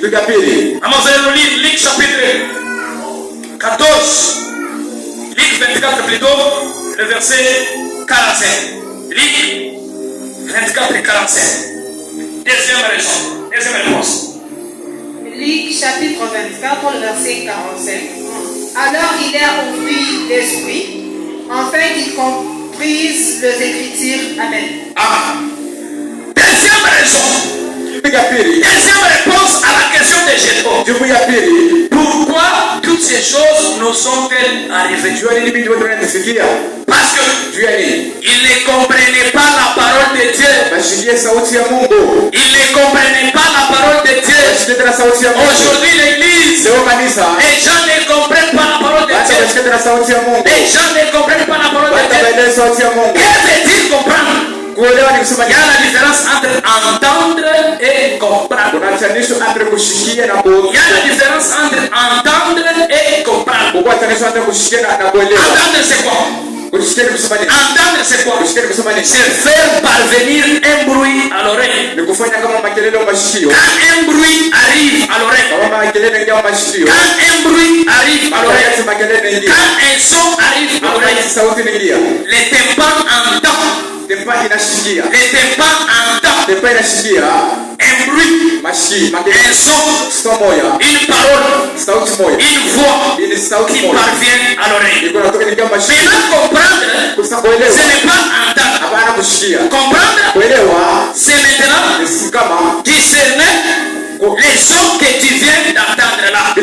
Nous allons lire Luc chapitre 14. Luc 24 plutôt, le verset 45. Luc 24 et 45. Deuxième raison, deuxième réponse. Luc chapitre 24, le verset 45. Alors il leur ouvrit l'esprit, afin qu'ils comprisent les Écritures. Amen. Amen. Deuxième raison. Deuxième réponse à la question de Gédéon. Pourquoi toutes ces choses nous sont-elles arrivées? Parce que il ne comprenait pas la parole de Dieu. Il ne comprenait pas la parole de Dieu. Aujourd'hui l'église, les gens ne comprennent pas la parole de Dieu. Les gens ne comprennent pas la parole de Dieu. Qu'est-ce que veut dire comprendre? Il y a la différence entre entendre et comprendre. Il y a la différence entre entendre et comprendre. Entendre c'est quoi? Entendre c'est quoi? C'est faire parvenir un bruit à l'oreille. Quand un bruit arrive à l'oreille. Quand un bruit arrive à l'oreille. Quand un son arrive à l'oreille. Les tympans entendent. Les tympans entendent un bruit, un son, une parole, une voix qui parvient à l'oreille. Maintenant comprendre, ce n'est pas entendre. Comprendre, c'est maintenant discerner les sons que tu viens d'entendre là. Ce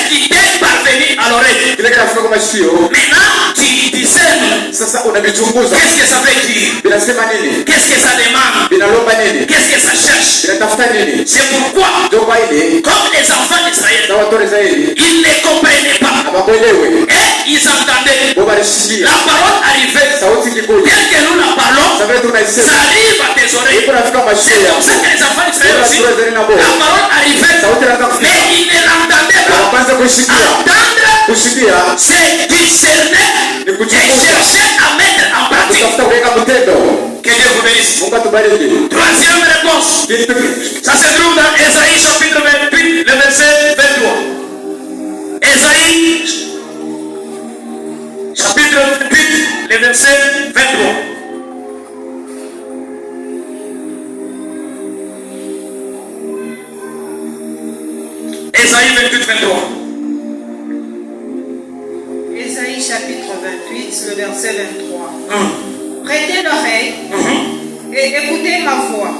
qui t'est parvenu à l'oreille. Maintenant, tu discernes. Qu'est-ce que ça veut dire? Qu'est-ce que ça demande? Qu'est-ce que ça cherche? C'est pourquoi, comme les enfants d'Israël, ils ne comprenaient pas. Et ils entendaient. La parole arrivait. Tel que nous la parlons, ça arrive à tes oreilles. C'est comme ça que les enfants d'Israël aussi, la parole arrivait, mais ils ne l'entendaient pas. Entendre, c'est discerner et chercher à mettre en pratique. Que Dieu vous bénisse. Troisième réponse. Ça se trouve dans Ésaïe chapitre 28, le verset 23. Ésaïe chapitre 28, le verset 23. Ésaïe 28, 23. Ésaïe chapitre 28, le verset 23. Prêtez l'oreille et écoutez ma voix.